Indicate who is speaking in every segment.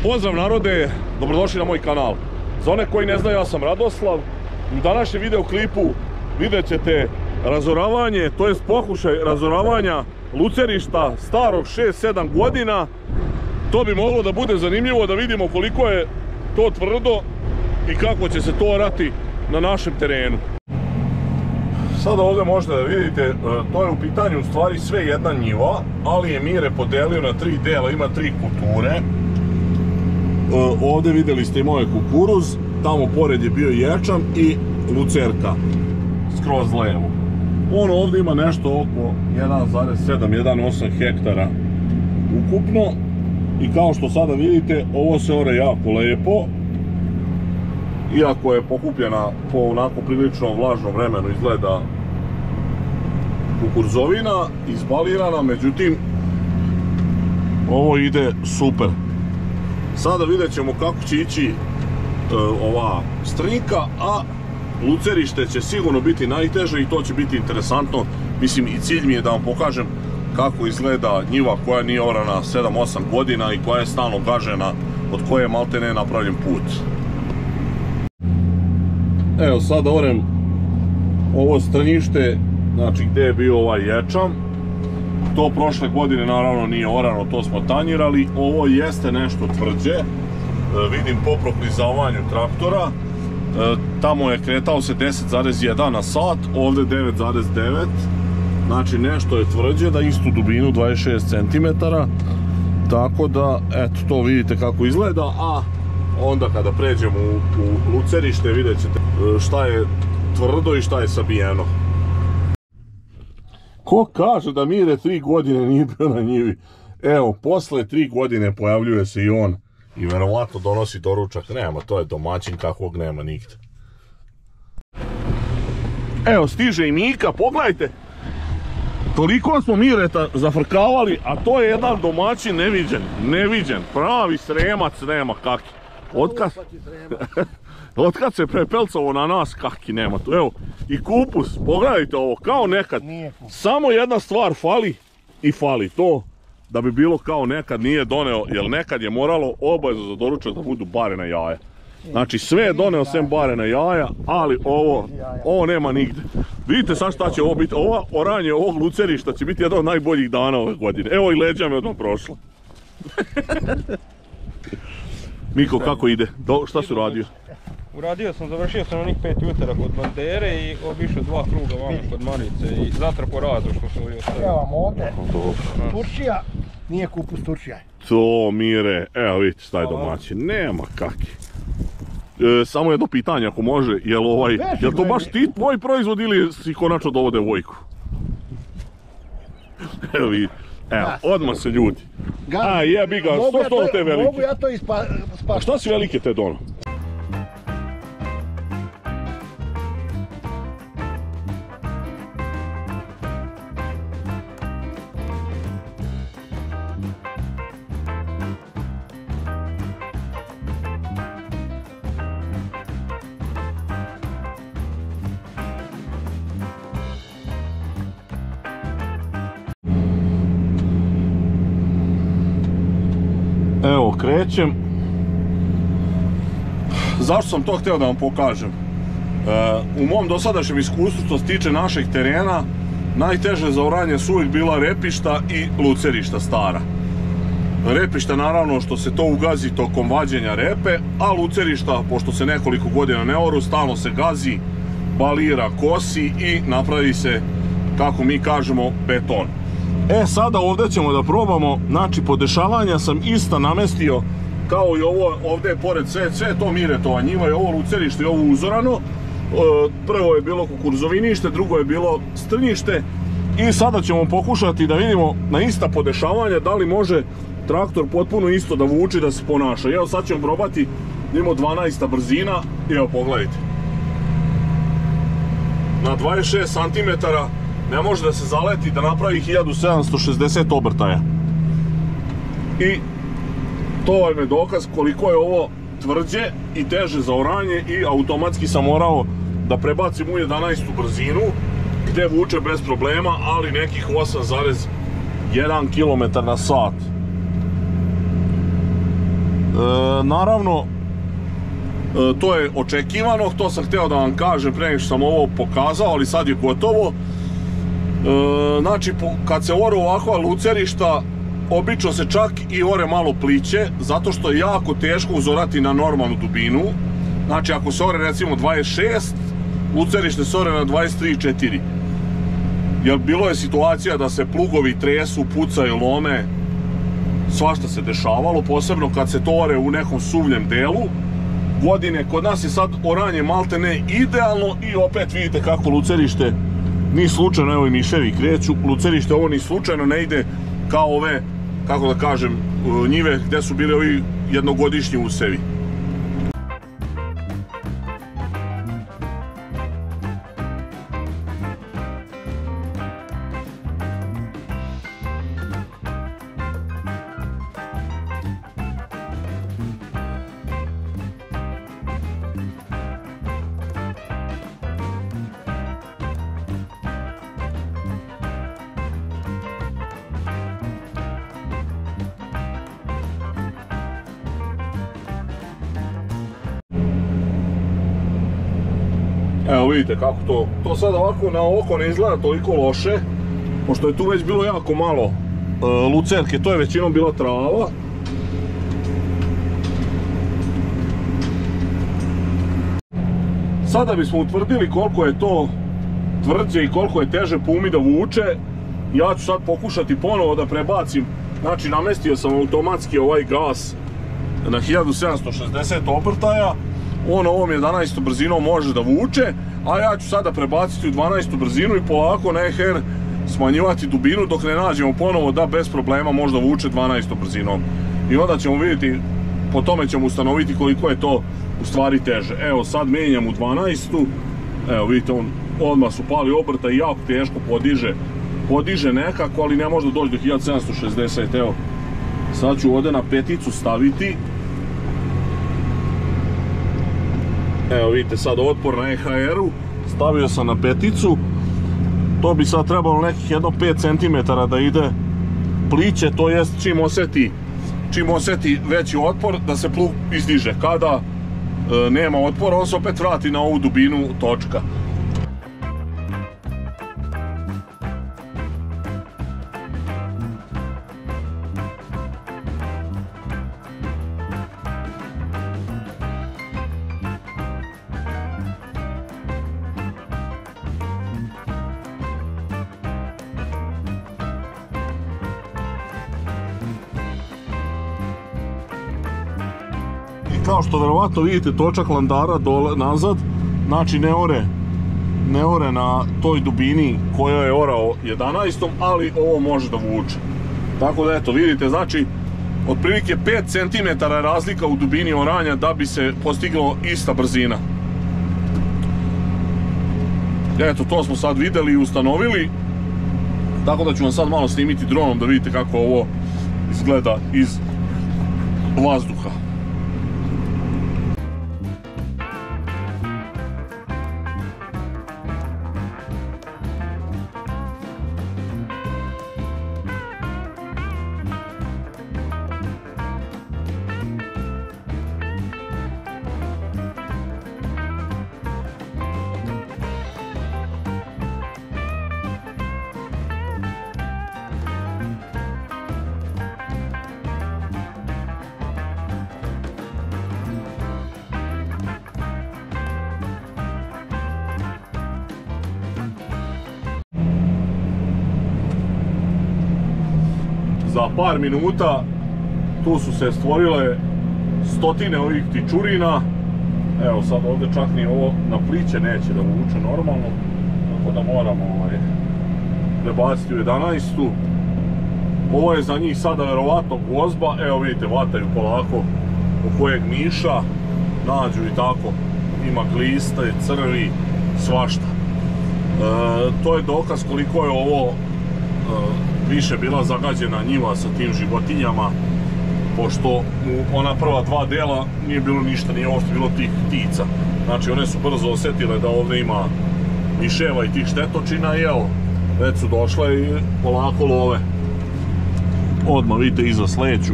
Speaker 1: Pozdrav narode, dobrodošli na moj kanal. Za one koji ne znaju, ja sam Radoslav. U današnjem videoklipu vidjet ćete razoravanje, to jest pokušaj razoravanja lucerišta starog 6-7 godina. To bi moglo da bude zanimljivo da vidimo koliko je to tvrdo i kako će se to orati na našem terenu. Sada ovdje možete da vidite, to je u pitanju u stvari sve jedna njiva, ali je Mire podelio na 3 dela, ima 3 kulture. Ovdje vidjeli ste i moj kukuruz, tamo pored je bio ječam i lucerka, skroz levo. On ovdje ima nešto oko 1,7-1,8 hektara ukupno i kao što sada vidite, ovo se ore jako lepo. Iako je pokupljena po onako prilično vlažnom vremenu, izgleda kukurzovina, izbalirana, međutim ovo ide super. Sada vidjet ćemo kako će ići ova strnjika, a lucerište će sigurno biti najteže i to će biti interesantno. Mislim, i cilj mi je da vam pokažem kako izgleda njiva koja nije orana 7-8 godina i koja je stalno gažena, od koje je maltene napravljen put. Evo sad orem ovo strnjište, znači gdje je bio ovaj ječam. To prošle godine naravno nije orano, to smo tanjirali. Ovo jeste nešto tvrđe, vidim po proklizavanju traktora. Tamo je kretao se 10,1 na sat, ovdje 9,9. Znači nešto je tvrđe, da istu dubinu 26 cm. Tako da, eto, to vidite kako izgleda, a onda kada pređemo u lucerište vidjet ćete šta je tvrdo i šta je sabijeno. Ko kaže da Mire 3 godine nije bio na njivi? Evo, posle 3 godine pojavljuje se i on i verovatno donosi doručak. Nema, to je domaćin kakvog nema nigde. Evo, stiže i Mika, pogledajte. Toliko smo Mireta zafrkavali, a to je jedan domaćin neviđen, pravi Sremac, nema kaki. Otkad se prepelcovo na nas, kaki nema tu. Evo, i kupus, pogledajte ovo, kao nekad. Samo jedna stvar fali i fali to da bi bilo kao nekad, nije doneo, jer nekad je moralo obavezno za doručak da budu barena jaja. Znači sve je doneo sem barena jaja, ali ovo nema nigde. Vidite sad šta će ovo biti, ova oranje ovog lucerišta će biti jedan od najboljih dana ove godine. Evo i leđa me odmah prošla. Miko, kako ide? Šta si uradio?
Speaker 2: Uradio sam, završio sam onih 5 jutara kod bandere i obišao 2 kruga vamo kod Marice i zatrpo razu što su ovdje ostavili.
Speaker 3: Evo vam ovdje, Turčija, nije kupus Turčija.
Speaker 1: To Mire, evo vidite šta je domaćin, nema kaki. Samo jedno pitanje ako može, jel to baš ti tvoj proizvod ili si konačno dovode Vojku? Evo vidite. Evo, odmah se ljudi. A jebi ga, što te velike?
Speaker 3: Mogu ja to ispašati.
Speaker 1: A šta si velike te dono? Evo, krećem. Zašto sam to htio da vam pokažem? U mom dosadašnjem iskustvu što se tiče našeg terena, najteže za oranje su uvijek bila repišta i lucerišta stara. Repišta naravno što se to ugazi tokom vađenja repe, a lucerišta, pošto se nekoliko godina ne oru, stalno se gazi, balira, kosi i napravi se, kako mi kažemo, beton. Sada ovdje ćemo da probamo, znači podešavanja sam ista namestio kao i ovo ovdje pored sve to Miretova njiva i ovo lucerište i ovo uzorano. Prvo je bilo kukurzovinište, drugo je bilo strnjište i sada ćemo pokušati da vidimo na ista podešavanja da li može traktor potpuno isto da vuči, da se ponaša. Evo sad ćemo probati, imamo 12 brzina i evo pogledajte. Na 26 cm ne može da se zaleti da napravi 1760 obrtaja. I to vam je dokaz koliko je ovo tvrđe i teže za oranje i automatski sam morao da prebacim u 11. brzinu gdje vuče bez problema, ali nekih 8,1 km na sat. Naravno, to je očekivano, to sam htio da vam kažem prije što sam ovo pokazao, ali sad je gotovo. Znači, kad se ore ovakva lucerišta, obično se čak i ore malo pliće, zato što je jako teško uzorati na normalnu dubinu. Znači, ako se ore recimo 26, lucerište se ore na 23,4. Jer bilo je situacija da se plugovi tresu, pucaju, lome, svašta se dešavalo, posebno kad se to ore u nekom suvljem delu godine. Kod nas je sad oranje maltene idealno i opet vidite kako lucerište ni slučajno, evo i miševi kreću, lucerište ovo ni slučajno ne ide kao ove, kako da kažem, njive gdje su bili ovi jednogodišnji usevi. Evo vidite kako to sad ovako na oko ne izgleda toliko loše, pošto je tu već bilo jako malo lucerke, to je većinom bila trava. Sada bismo utvrdili koliko je to tvrđe i koliko je teže pumi da vuče. Ja ću sad pokušati ponovo da prebacim, znači namestio sam automatski ovaj gas na 1760 obrtaja. On ovom 11. brzinom može da vuče, a ja ću sada prebaciti u 12. brzinu i polako na EHR smanjivati dubinu dok ne nađemo ponovo da bez problema možda vuče 12. brzinom. I onda ćemo vidjeti, po tome ćemo ustanoviti koliko je to u stvari teže. Evo sad menjam u 12. Evo vidite, on odmah su pali obrta i jako teško podiže nekako, ali ne može da doći do 1760. Evo, sad ću ovdje na peticu staviti. Evo vidite sad otpor na EHR-u, stavio sam na peticu. To bi sad trebalo nekih jedno 5 cm da ide pliće, to jest čim osjeti veći otpor da se plug izdiže. Kada nema otpora, on se opet vrati na ovu dubinu točka. Kao što verovatno vidite, točak landara dole nazad, znači ne ore na toj dubini koja je orao 11. ali ovo može da vuče. Tako da eto vidite, znači otprilike 5 cm razlika u dubini oranja da bi se postiglo ista brzina. Eto, to smo sad vidjeli i ustanovili, tako da ću vam sad malo snimiti dronom da vidite kako ovo izgleda iz vazduha. Za par minuta tu su se stvorile stotine ovih tičurina. Evo sad ovdje čak ni ovo na pliće neće da vuče normalno, tako da moramo prebaciti u 11. Ovo je za njih sada verovatno gozba, evo vidite, vataju polako u kojeg miša nađu i tako, ima gliste, crvi, svašta. To je dokaz koliko je ovo više bila zagađena njiva sa tim životinjama, pošto u ona prva dva dela nije bilo ništa, nije uopšte bilo tih ptica. Znači one su brzo osjetile da ovdje ima miševa i tih štetočina i evo, već su došle i polako love. Odmah vidite iza sleću,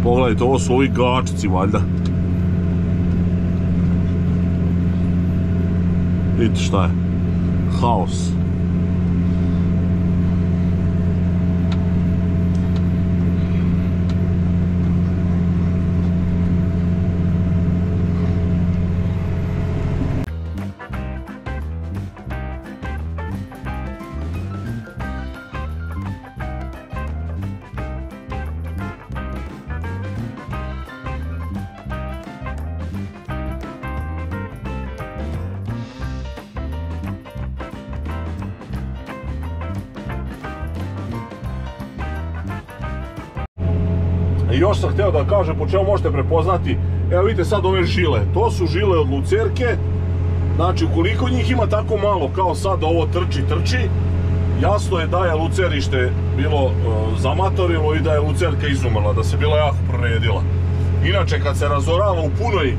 Speaker 1: Pogledajte, ovo su ovi gačici valjda. Vidite šta je. Haos. I još sam htio da kažem po čemu možete prepoznati, evo vidite sad ove žile, to su žile od lucerke, znači ukoliko njih ima tako malo kao sad ovo trči, jasno je da je lucerište bilo zamatorilo i da je lucerka izumrla, da se bila jako proredila. Inače kad se razorava u punoj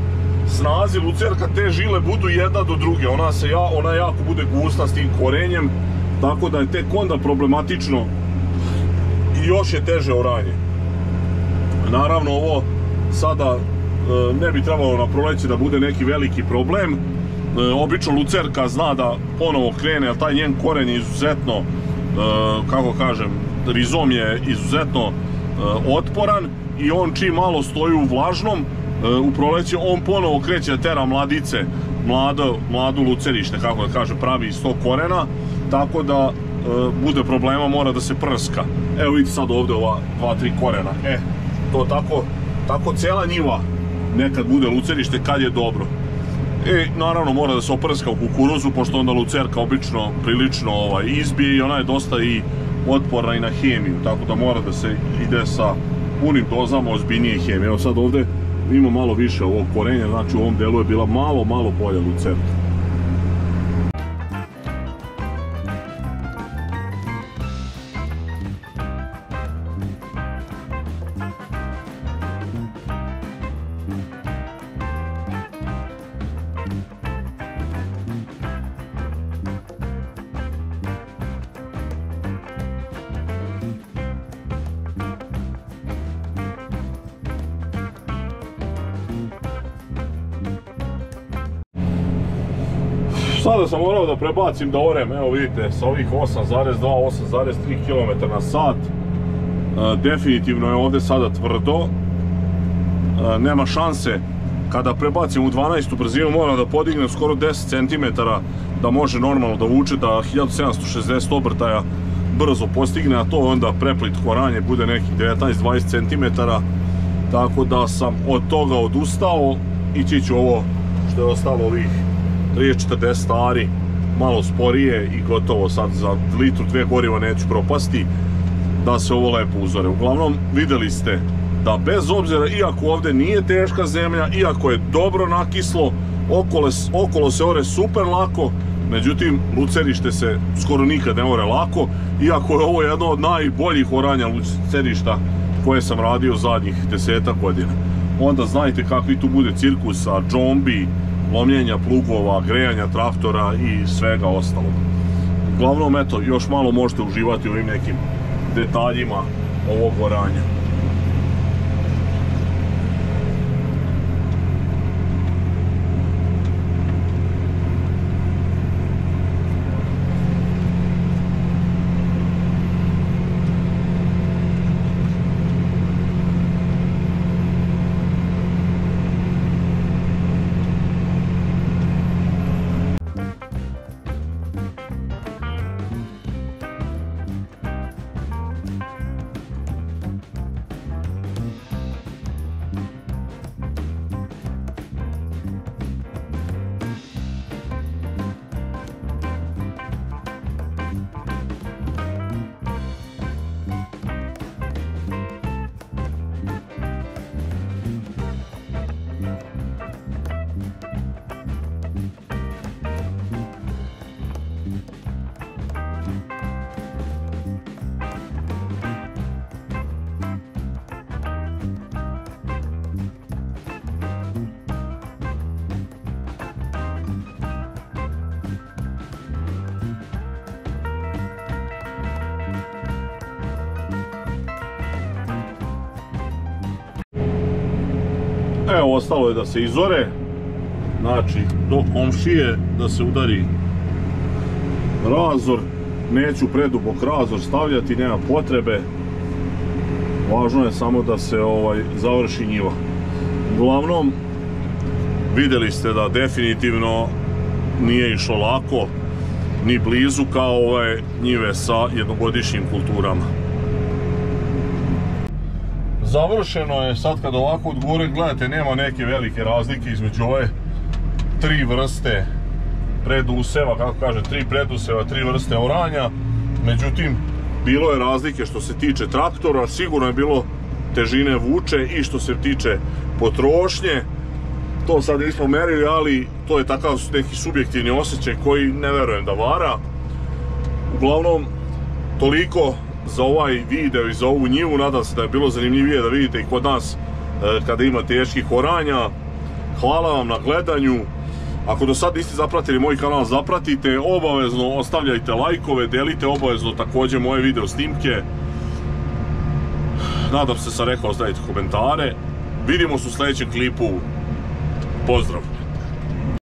Speaker 1: snazi lucerka, te žile budu jedna do druge, ona jako bude gusta s tim korenjem, tako da je tek onda problematično i još je teže oranje. Naravno ovo sada ne bi trebalo na proleće da bude neki veliki problem. Obično lucerka zna da ponovo krene, jer taj njen koren je izuzetno, kako kažem, rizom je izuzetno otporan i on čim malo stoji u vlažnom, u proleće on ponovo kreće da tera mladice, mladu lucerište, kako da kažem, pravi iz tog korena, tako da bude problema, mora da se prska. Evo vidite sad ovdje ova 2-3 korena, to tako cijela njiva nekad bude lucerište kad je dobro. Naravno mora da se oprska u kukuruzu, pošto onda lucerka obično prilično izbije i ona je dosta i otporna i na hemiju, tako da mora da se ide sa punim dozama ozbiljnije hemije. Evo sad ovdje ima malo više ovog korenja, znači u ovom delu je bila malo bolja lucerka. Sada sam morao da prebacim da orem, evo vidite, sa ovih 8,2, 8,3 km na sat. Definitivno je ovdje sada tvrdo. Nema šanse, kada prebacim u 12. brzinu moram da podignem skoro 10 cm da može normalno da vuče, da 1760 obrtaja brzo postigne, a to onda preplitko oranje bude nekih 19-20 cm. Tako da sam od toga odustao, ići ću ovo što je ostalo ovih 30-40 stari, malo sporije i gotovo, sad za litru 2 goriva neću propasti, da se ovo lepo uzore. Uglavnom vidjeli ste da bez obzira, iako ovdje nije teška zemlja, iako je dobro nakislo, okolo se ore super lako, međutim lucerište se skoro nikad ne ore lako, iako je ovo jedno od najboljih oranja lucerišta koje sam radio zadnjih 10 godina. Onda znajte kakvi tu bude cirkusa, džombi, lomljenja plugova, grejanja traktora i svega ostalog. Uglavnom, eto, još malo možete uživati u ovim nekim detaljima ovog oranja. Evo, ostalo je da se izore, znači do komšije da se udari razor. Neću predubok razor stavljati, nema potrebe. Važno je samo da se završi njiva. Uglavnom, vidjeli ste da definitivno nije išlo lako, ni blizu kao ove njive sa jednogodišnjim kulturama. Završeno je, sad kad ovako od gore gledate, nema neke velike razlike između ove tri vrste preduseva, kako kaže, tri preduseva, tri vrste oranja. Međutim, bilo je razlike što se tiče traktora, sigurno je bilo težine vuče i što se tiče potrošnje. To sad nismo merili, ali to je takav neki subjektivni osjećaj koji ne verujem da vara. Uglavnom, toliko za ovaj video i za ovu njivu. Nadam se da je bilo zanimljivije da vidite i kod nas kada ima teških oranja. Hvala vam na gledanju. Ako do sad niste zapratili moj kanal, zapratite, obavezno ostavljajte lajkove, delite obavezno također moje video snimke. Nadam se sam rekao, ostavite komentare. Vidimo se u sljedećem klipu. Pozdrav!